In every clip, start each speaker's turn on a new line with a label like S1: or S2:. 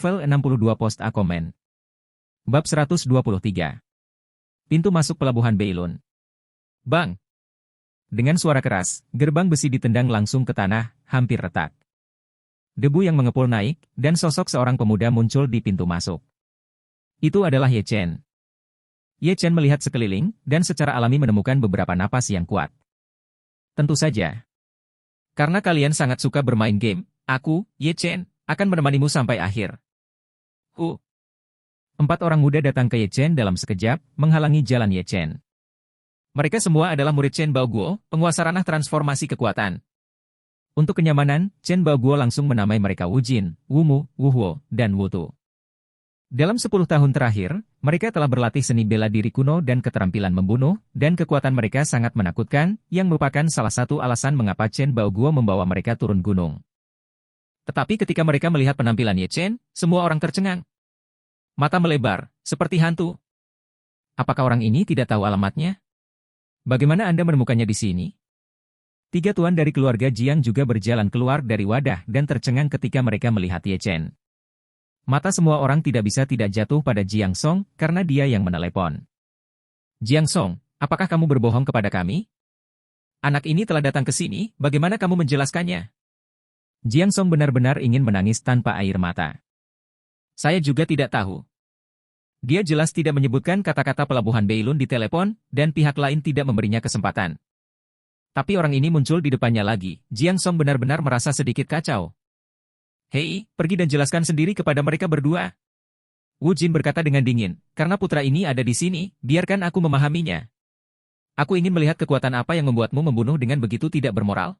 S1: Level 62 Post A Komen. Bab 123. Pintu masuk pelabuhan Beilun. Bang! Dengan suara keras, gerbang besi ditendang langsung ke tanah, hampir retak. Debu yang mengepul naik, dan sosok seorang pemuda muncul di pintu masuk. Itu adalah Ye Chen. Ye Chen melihat sekeliling, dan secara alami menemukan beberapa napas yang kuat. Tentu saja. Karena kalian sangat suka bermain game, aku, Ye Chen, akan menemanimu sampai akhir. 4 orang muda datang ke Ye Chen dalam sekejap, menghalangi jalan Ye Chen. Mereka semua adalah murid Chen Baoguo, penguasa ranah transformasi kekuatan. Untuk kenyamanan, Chen Baoguo langsung menamai mereka Wu Jin, Wu Mu, Wu Huo, dan Wu Tu. Dalam 10 tahun terakhir, mereka telah berlatih seni bela diri kuno dan keterampilan membunuh, dan kekuatan mereka sangat menakutkan, yang merupakan salah satu alasan mengapa Chen Baoguo membawa mereka turun gunung. Tetapi ketika mereka melihat penampilan Ye Chen, semua orang tercengang. Mata melebar, seperti hantu. Apakah orang ini tidak tahu alamatnya? Bagaimana Anda menemukannya di sini? 3 tuan dari keluarga Jiang juga berjalan keluar dari wadah dan tercengang ketika mereka melihat Ye Chen. Mata semua orang tidak bisa tidak jatuh pada Jiang Song karena dia yang menelepon. Jiang Song, apakah kamu berbohong kepada kami? Anak ini telah datang ke sini, bagaimana kamu menjelaskannya? Jiang Song benar-benar ingin menangis tanpa air mata. Saya juga tidak tahu. Dia jelas tidak menyebutkan kata-kata pelabuhan Beilun di telepon, dan pihak lain tidak memberinya kesempatan. Tapi orang ini muncul di depannya lagi. Jiang Song benar-benar merasa sedikit kacau. Hei, pergi dan jelaskan sendiri kepada mereka berdua. Wu Jin berkata dengan dingin, karena putra ini ada di sini, biarkan aku memahaminya. Aku ingin melihat kekuatan apa yang membuatmu membunuh dengan begitu tidak bermoral.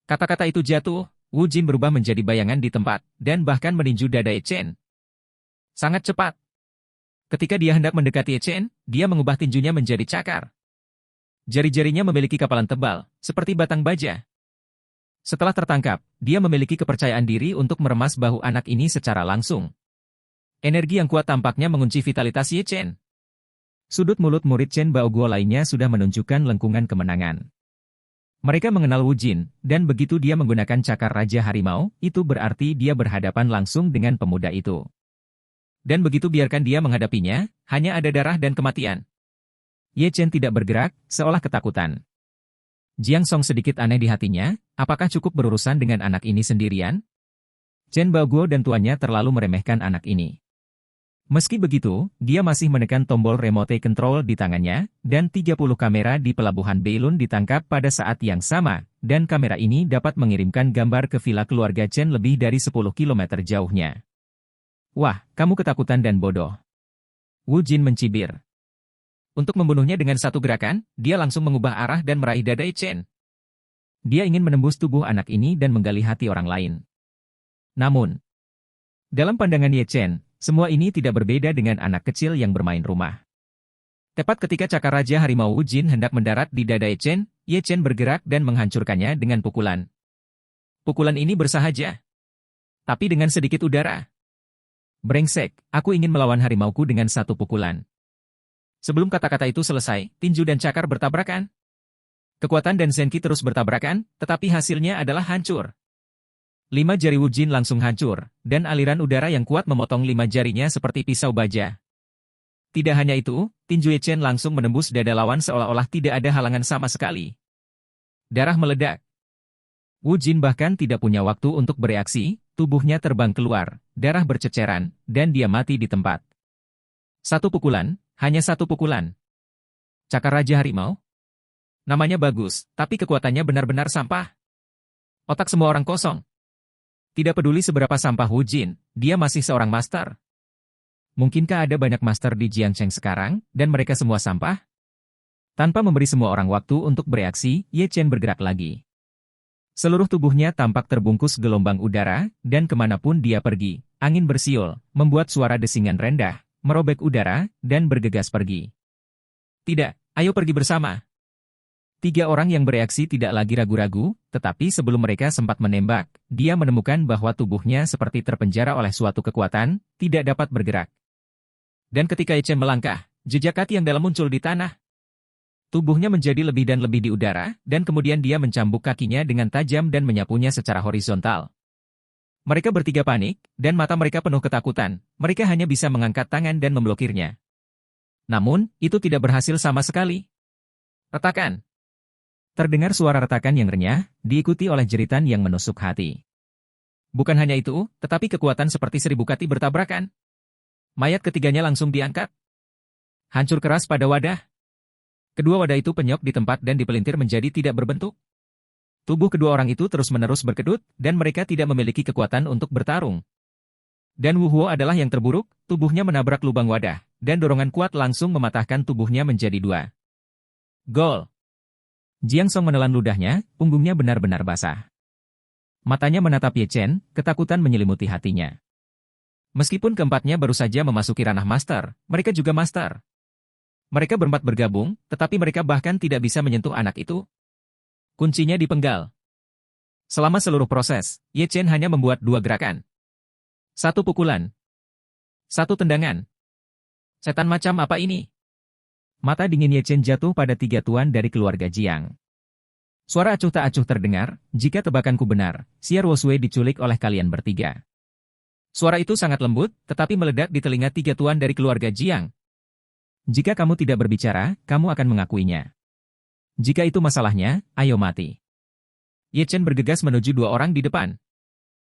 S1: Kata-kata itu jatuh, Wu Jin berubah menjadi bayangan di tempat, dan bahkan meninju dada Ye Chen. Sangat cepat. Ketika dia hendak mendekati Ye Chen, dia mengubah tinjunya menjadi cakar. Jari-jarinya memiliki kapalan tebal, seperti batang baja. Setelah tertangkap, dia memiliki kepercayaan diri untuk meremas bahu anak ini secara langsung. Energi yang kuat tampaknya mengunci vitalitas Ye Chen. Sudut mulut murid Chen Baoguo lainnya sudah menunjukkan lengkungan kemenangan. Mereka mengenal Wu Jin, dan begitu dia menggunakan cakar Raja Harimau, itu berarti dia berhadapan langsung dengan pemuda itu. Dan begitu biarkan dia menghadapinya, hanya ada darah dan kematian. Ye Chen tidak bergerak, seolah ketakutan. Jiang Song sedikit aneh di hatinya, apakah cukup berurusan dengan anak ini sendirian? Chen Baoguo dan tuannya terlalu meremehkan anak ini. Meski begitu, dia masih menekan tombol remote control di tangannya, dan 30 kamera di pelabuhan Beilun ditangkap pada saat yang sama, dan kamera ini dapat mengirimkan gambar ke villa keluarga Chen lebih dari 10 km jauhnya. Wah, kamu ketakutan dan bodoh. Wu Jin mencibir. Untuk membunuhnya dengan satu gerakan, dia langsung mengubah arah dan meraih dada Ye Chen. Dia ingin menembus tubuh anak ini dan menggali hati orang lain. Namun, dalam pandangan Ye Chen, semua ini tidak berbeda dengan anak kecil yang bermain rumah. Tepat ketika cakar Raja Harimau Wu Jin hendak mendarat di dada Ye Chen bergerak dan menghancurkannya dengan pukulan. Pukulan ini bersahaja, tapi dengan sedikit udara. Brengsek, aku ingin melawan harimauku dengan satu pukulan. Sebelum kata-kata itu selesai, tinju dan cakar bertabrakan. Kekuatan dan senki terus bertabrakan, tetapi hasilnya adalah hancur. 5 jari Wu Jin langsung hancur, dan aliran udara yang kuat memotong 5 jarinya seperti pisau baja. Tidak hanya itu, tinju Ye Chen langsung menembus dada lawan seolah-olah tidak ada halangan sama sekali. Darah meledak. Wu Jin bahkan tidak punya waktu untuk bereaksi, tubuhnya terbang keluar, darah berceceran, dan dia mati di tempat. Satu pukulan, hanya satu pukulan. Cakar Raja Harimau? Namanya bagus, tapi kekuatannya benar-benar sampah. Otak semua orang kosong. Tidak peduli seberapa sampah Wu Jin, dia masih seorang master. Mungkinkah ada banyak master di Jiangcheng sekarang, dan mereka semua sampah? Tanpa memberi semua orang waktu untuk bereaksi, Ye Chen bergerak lagi. Seluruh tubuhnya tampak terbungkus gelombang udara, dan kemanapun dia pergi, angin bersiul, membuat suara desingan rendah, merobek udara, dan bergegas pergi. Tidak, ayo pergi bersama. 3 orang yang bereaksi tidak lagi ragu-ragu, tetapi sebelum mereka sempat menembak, dia menemukan bahwa tubuhnya seperti terpenjara oleh suatu kekuatan, tidak dapat bergerak. Dan ketika Ye Chen melangkah, jejak kaki yang dalam muncul di tanah. Tubuhnya menjadi lebih dan lebih di udara, dan kemudian dia mencambuk kakinya dengan tajam dan menyapunya secara horizontal. Mereka bertiga panik, dan mata mereka penuh ketakutan. Mereka hanya bisa mengangkat tangan dan memblokirnya. Namun, itu tidak berhasil sama sekali. Retakan. Terdengar suara retakan yang renyah, diikuti oleh jeritan yang menusuk hati. Bukan hanya itu, tetapi kekuatan seperti 1000 kati bertabrakan. Mayat ketiganya langsung diangkat. Hancur keras pada wadah. Kedua wadah itu penyok di tempat dan dipelintir menjadi tidak berbentuk. Tubuh kedua orang itu terus-menerus berkedut, dan mereka tidak memiliki kekuatan untuk bertarung. Dan Wu Huo adalah yang terburuk, tubuhnya menabrak lubang wadah, dan dorongan kuat langsung mematahkan tubuhnya menjadi dua. Gol! Jiang Song menelan ludahnya, punggungnya benar-benar basah. Matanya menatap Ye Chen, ketakutan menyelimuti hatinya. Meskipun keempatnya baru saja memasuki ranah master, mereka juga master. Mereka berempat bergabung, tetapi mereka bahkan tidak bisa menyentuh anak itu. Kuncinya dipenggal. Selama seluruh proses, Ye Chen hanya membuat 2 gerakan. 1 pukulan. 1 tendangan. Setan macam apa ini? Mata dingin Ye Chen jatuh pada 3 tuan dari keluarga Jiang. Suara acuh tak acuh terdengar, jika tebakanku benar, Xia Ruosui diculik oleh kalian bertiga. Suara itu sangat lembut, tetapi meledak di telinga 3 tuan dari keluarga Jiang. Jika kamu tidak berbicara, kamu akan mengakuinya. Jika itu masalahnya, ayo mati. Ye Chen bergegas menuju 2 orang di depan.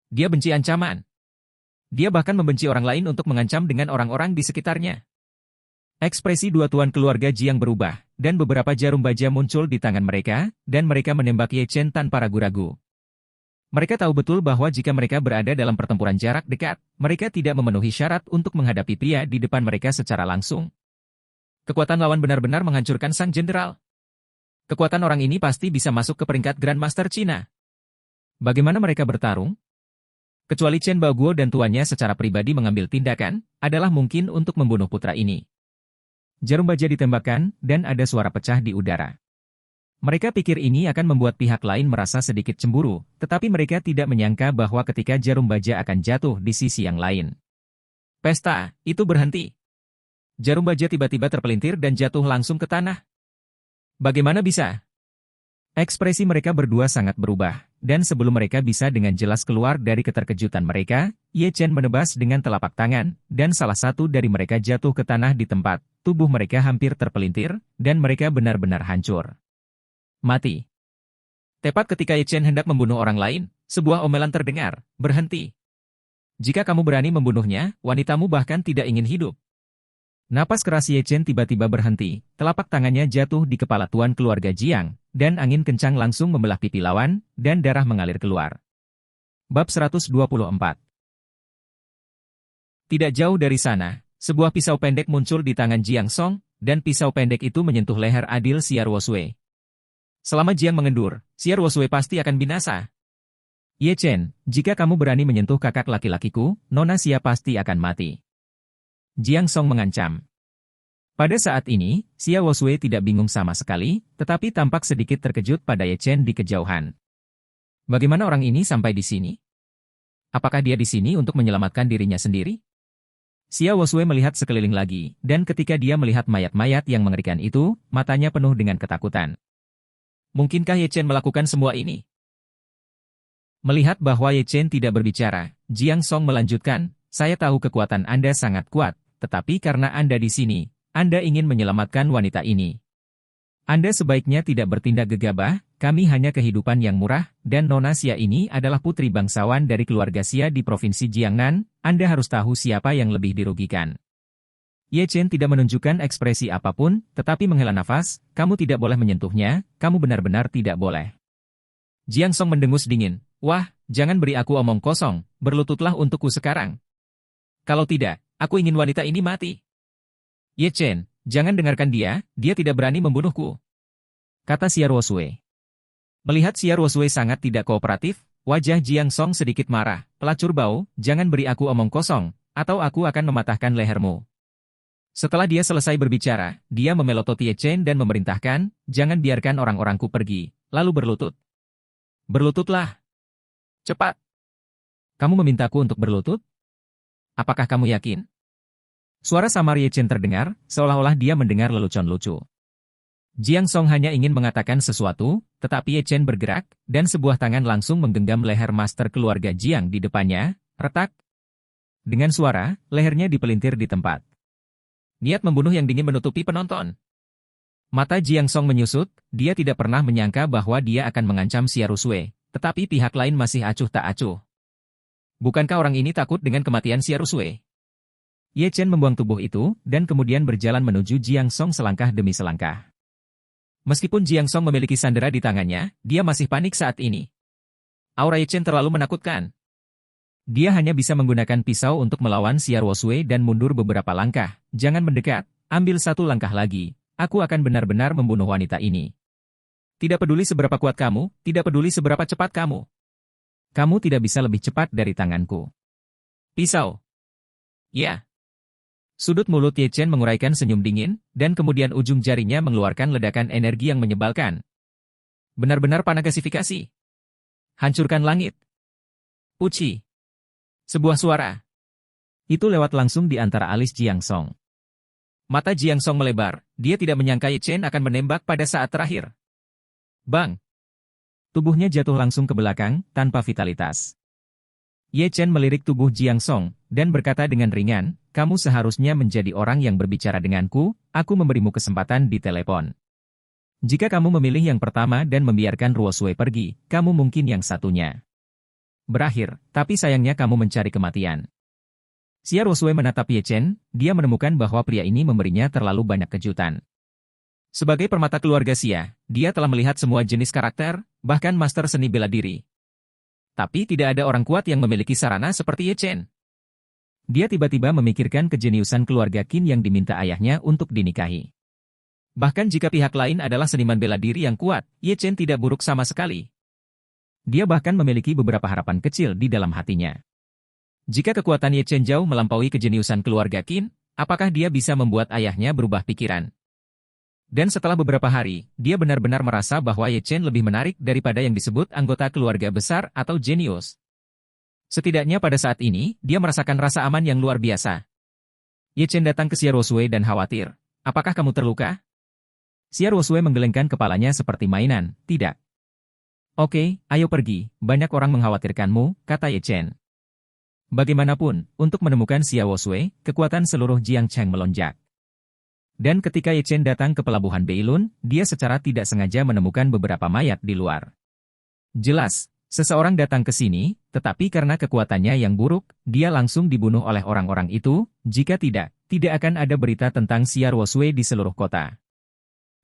S1: Dia benci ancaman. Dia bahkan membenci orang lain untuk mengancam dengan orang-orang di sekitarnya. Ekspresi 2 tuan keluarga Jiang berubah, dan beberapa jarum baja muncul di tangan mereka, dan mereka menembak Ye Chen tanpa ragu-ragu. Mereka tahu betul bahwa jika mereka berada dalam pertempuran jarak dekat, mereka tidak memenuhi syarat untuk menghadapi pria di depan mereka secara langsung. Kekuatan lawan benar-benar menghancurkan sang jenderal. Kekuatan orang ini pasti bisa masuk ke peringkat Grandmaster Cina. Bagaimana mereka bertarung? Kecuali Chen Baoguo dan tuannya secara pribadi mengambil tindakan, adalah mungkin untuk membunuh putra ini. Jarum baja ditembakkan, dan ada suara pecah di udara. Mereka pikir ini akan membuat pihak lain merasa sedikit cemburu, tetapi mereka tidak menyangka bahwa ketika jarum baja akan jatuh di sisi yang lain. Pesta, itu berhenti. Jarum baja tiba-tiba terpelintir dan jatuh langsung ke tanah. Bagaimana bisa? Ekspresi mereka berdua sangat berubah, dan sebelum mereka bisa dengan jelas keluar dari keterkejutan mereka, Ye Chen menebas dengan telapak tangan, dan salah satu dari mereka jatuh ke tanah di tempat, tubuh mereka hampir terpelintir, dan mereka benar-benar hancur. Mati. Tepat ketika Ye Chen hendak membunuh orang lain, sebuah omelan terdengar, berhenti. Jika kamu berani membunuhnya, wanitamu bahkan tidak ingin hidup. Napas keras Ye Chen tiba-tiba berhenti, telapak tangannya jatuh di kepala tuan keluarga Jiang, dan angin kencang langsung membelah pipi lawan, dan darah mengalir keluar. Bab 124. Tidak jauh dari sana, sebuah pisau pendek muncul di tangan Jiang Song, dan pisau pendek itu menyentuh leher adil Xia Ruosui. Selama Jiang mengendur, Xia Ruosui pasti akan binasa. Ye Chen, jika kamu berani menyentuh kakak laki-lakiku, Nona Xia pasti akan mati. Jiang Song mengancam. Pada saat ini, Xia Ruosui tidak bingung sama sekali, tetapi tampak sedikit terkejut pada Ye Chen di kejauhan. Bagaimana orang ini sampai di sini? Apakah dia di sini untuk menyelamatkan dirinya sendiri? Xia Ruosui melihat sekeliling lagi, dan ketika dia melihat mayat-mayat yang mengerikan itu, matanya penuh dengan ketakutan. Mungkinkah Ye Chen melakukan semua ini? Melihat bahwa Ye Chen tidak berbicara, Jiang Song melanjutkan, saya tahu kekuatan Anda sangat kuat, tetapi karena Anda di sini, Anda ingin menyelamatkan wanita ini. Anda sebaiknya tidak bertindak gegabah, kami hanya kehidupan yang murah, dan Nona Xia ini adalah putri bangsawan dari keluarga Xia di Provinsi Jiangnan, Anda harus tahu siapa yang lebih dirugikan. Ye Chen tidak menunjukkan ekspresi apapun, tetapi menghela nafas, kamu tidak boleh menyentuhnya, kamu benar-benar tidak boleh. Jiang Song mendengus dingin, wah, jangan beri aku omong kosong, berlututlah untukku sekarang. Kalau tidak, aku ingin wanita ini mati. Ye Chen, jangan dengarkan dia tidak berani membunuhku. Kata Xia Ruosui. Melihat Xia Ruosui sangat tidak kooperatif, wajah Jiang Song sedikit marah. Pelacur bau, jangan beri aku omong kosong, atau aku akan mematahkan lehermu. Setelah dia selesai berbicara, dia memelototi Ye Chen dan memerintahkan, jangan biarkan orang-orangku pergi, lalu berlutut. Berlututlah. Cepat. Kamu memintaku untuk berlutut? Apakah kamu yakin? Suara samar Ye Chen terdengar, seolah-olah dia mendengar lelucon lucu. Jiang Song hanya ingin mengatakan sesuatu, tetapi Ye Chen bergerak, dan sebuah tangan langsung menggenggam leher master keluarga Jiang di depannya, retak. Dengan suara, lehernya dipelintir di tempat. Niat membunuh yang dingin menutupi penonton. Mata Jiang Song menyusut, dia tidak pernah menyangka bahwa dia akan mengancam Xia Rusui, tetapi pihak lain masih acuh tak acuh. Bukankah orang ini takut dengan kematian Xia Rusui? Ye Chen membuang tubuh itu, dan kemudian berjalan menuju Jiang Song selangkah demi selangkah. Meskipun Jiang Song memiliki sandera di tangannya, dia masih panik saat ini. Aura Ye Chen terlalu menakutkan. Dia hanya bisa menggunakan pisau untuk melawan Xia Rusui dan mundur beberapa langkah. Jangan mendekat, ambil satu langkah lagi. Aku akan benar-benar membunuh wanita ini. Tidak peduli seberapa kuat kamu, tidak peduli seberapa cepat kamu. Kamu tidak bisa lebih cepat dari tanganku. Pisau. Ya. Sudut mulut Ye Chen menguraikan senyum dingin, dan kemudian ujung jarinya mengeluarkan ledakan energi yang menyebalkan. Benar-benar panagasifikasi. Hancurkan langit. Uci. Sebuah suara. Itu lewat langsung di antara alis Jiang Song. Mata Jiang Song melebar, dia tidak menyangka Ye Chen akan menembak pada saat terakhir. Bang! Tubuhnya jatuh langsung ke belakang, tanpa vitalitas. Ye Chen melirik tubuh Jiang Song, dan berkata dengan ringan, kamu seharusnya menjadi orang yang berbicara denganku, aku memberimu kesempatan di telepon. Jika kamu memilih yang pertama dan membiarkan Ruo Sui pergi, kamu mungkin yang satunya. Berakhir, tapi sayangnya kamu mencari kematian. Xia Rusui menatap Ye Chen, dia menemukan bahwa pria ini memberinya terlalu banyak kejutan. Sebagai permata keluarga Xia, dia telah melihat semua jenis karakter, bahkan master seni bela diri. Tapi tidak ada orang kuat yang memiliki sarana seperti Ye Chen. Dia tiba-tiba memikirkan kejeniusan keluarga Qin yang diminta ayahnya untuk dinikahi. Bahkan jika pihak lain adalah seniman bela diri yang kuat, Ye Chen tidak buruk sama sekali. Dia bahkan memiliki beberapa harapan kecil di dalam hatinya. Jika kekuatan Ye Chen jauh melampaui kejeniusan keluarga Qin, apakah dia bisa membuat ayahnya berubah pikiran? Dan setelah beberapa hari, dia benar-benar merasa bahwa Ye Chen lebih menarik daripada yang disebut anggota keluarga besar atau jenius. Setidaknya pada saat ini, dia merasakan rasa aman yang luar biasa. Ye Chen datang ke Xia Rusui dan khawatir. Apakah kamu terluka? Xia Rusui menggelengkan kepalanya seperti mainan, tidak. Oke, ayo pergi, banyak orang mengkhawatirkanmu, kata Ye Chen. Bagaimanapun, untuk menemukan Xia Rusui, kekuatan seluruh Jiang Cheng melonjak. Dan ketika Ye Chen datang ke pelabuhan Beilun, dia secara tidak sengaja menemukan beberapa mayat di luar. Jelas, seseorang datang ke sini, tetapi karena kekuatannya yang buruk, dia langsung dibunuh oleh orang-orang itu, jika tidak akan ada berita tentang Xia Rusui di seluruh kota.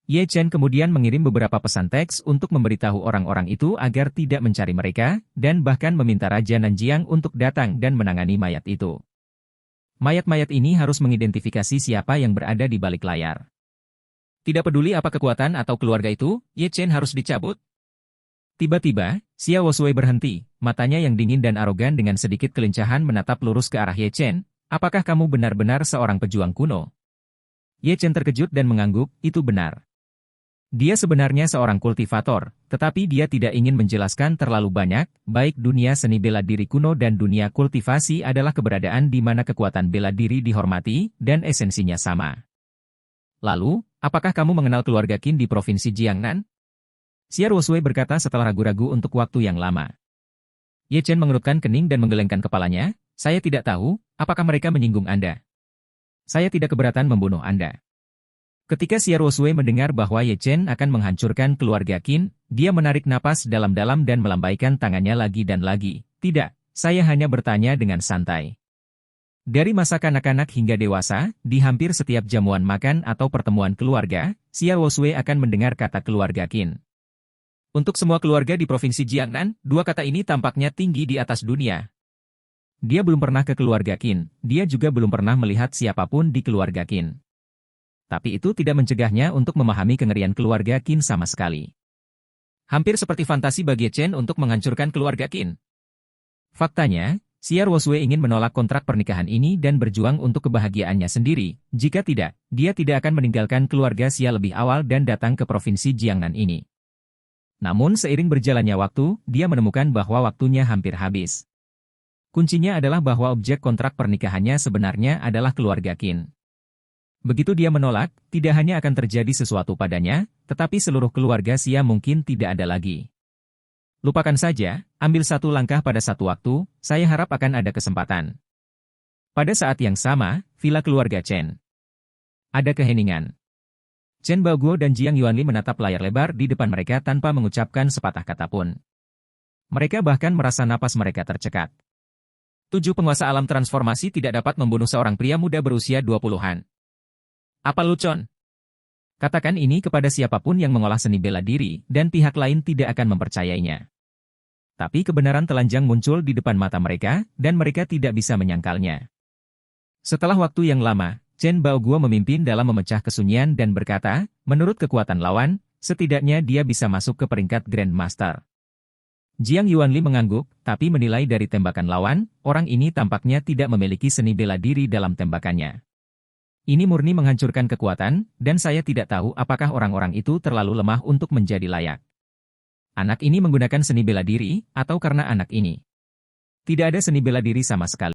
S1: Ye Chen kemudian mengirim beberapa pesan teks untuk memberitahu orang-orang itu agar tidak mencari mereka, dan bahkan meminta Raja Nanjiang untuk datang dan menangani mayat itu. Mayat-mayat ini harus mengidentifikasi siapa yang berada di balik layar. Tidak peduli apa kekuatan atau keluarga itu, Ye Chen harus dicabut. Tiba-tiba, Xia Rusui berhenti, matanya yang dingin dan arogan dengan sedikit kelincahan menatap lurus ke arah Ye Chen. Apakah kamu benar-benar seorang pejuang kuno? Ye Chen terkejut dan mengangguk, itu benar. Dia sebenarnya seorang kultivator, tetapi dia tidak ingin menjelaskan terlalu banyak, baik dunia seni bela diri kuno dan dunia kultivasi adalah keberadaan di mana kekuatan bela diri dihormati, dan esensinya sama. Lalu, apakah kamu mengenal keluarga Qin di provinsi Jiangnan? Xia Rusui berkata setelah ragu-ragu untuk waktu yang lama. Ye Chen mengerutkan kening dan menggelengkan kepalanya, saya tidak tahu, apakah mereka menyinggung Anda. Saya tidak keberatan membunuh Anda. Ketika Xia Rusui mendengar bahwa Ye Chen akan menghancurkan keluarga Qin, dia menarik napas dalam-dalam dan melambaikan tangannya lagi dan lagi. Tidak, saya hanya bertanya dengan santai. Dari masa kanak-kanak hingga dewasa, di hampir setiap jamuan makan atau pertemuan keluarga, Xia Rusui akan mendengar kata keluarga Qin. Untuk semua keluarga di provinsi Jiangnan, dua kata ini tampaknya tinggi di atas dunia. Dia belum pernah ke keluarga Qin, dia juga belum pernah melihat siapapun di keluarga Qin. Tapi itu tidak mencegahnya untuk memahami kengerian keluarga Qin sama sekali. Hampir seperti fantasi bagi Chen untuk menghancurkan keluarga Qin. Faktanya, Xia Rusui ingin menolak kontrak pernikahan ini dan berjuang untuk kebahagiaannya sendiri. Jika tidak, dia tidak akan meninggalkan keluarga Xia lebih awal dan datang ke provinsi Jiangnan ini. Namun seiring berjalannya waktu, dia menemukan bahwa waktunya hampir habis. Kuncinya adalah bahwa objek kontrak pernikahannya sebenarnya adalah keluarga Qin. Begitu dia menolak, tidak hanya akan terjadi sesuatu padanya, tetapi seluruh keluarga Xia mungkin tidak ada lagi. Lupakan saja, ambil satu langkah pada satu waktu, saya harap akan ada kesempatan. Pada saat yang sama, villa keluarga Chen. Ada keheningan. Chen Baoguo dan Jiang Yuanli menatap layar lebar di depan mereka tanpa mengucapkan sepatah kata pun. Mereka bahkan merasa napas mereka tercekat. 7 penguasa alam transformasi tidak dapat membunuh seorang pria muda berusia 20-an. Apa Lucon? Katakan ini kepada siapapun yang mengolah seni bela diri, dan pihak lain tidak akan mempercayainya. Tapi kebenaran telanjang muncul di depan mata mereka, dan mereka tidak bisa menyangkalnya. Setelah waktu yang lama, Chen Baoguo memimpin dalam memecah kesunyian dan berkata, menurut kekuatan lawan, setidaknya dia bisa masuk ke peringkat Grandmaster. Jiang Yuanli mengangguk, tapi menilai dari tembakan lawan, orang ini tampaknya tidak memiliki seni bela diri dalam tembakannya. Ini murni menghancurkan kekuatan, dan saya tidak tahu apakah orang-orang itu terlalu lemah untuk menjadi layak. Anak ini menggunakan seni bela diri, atau karena anak ini tidak ada seni bela diri sama sekali.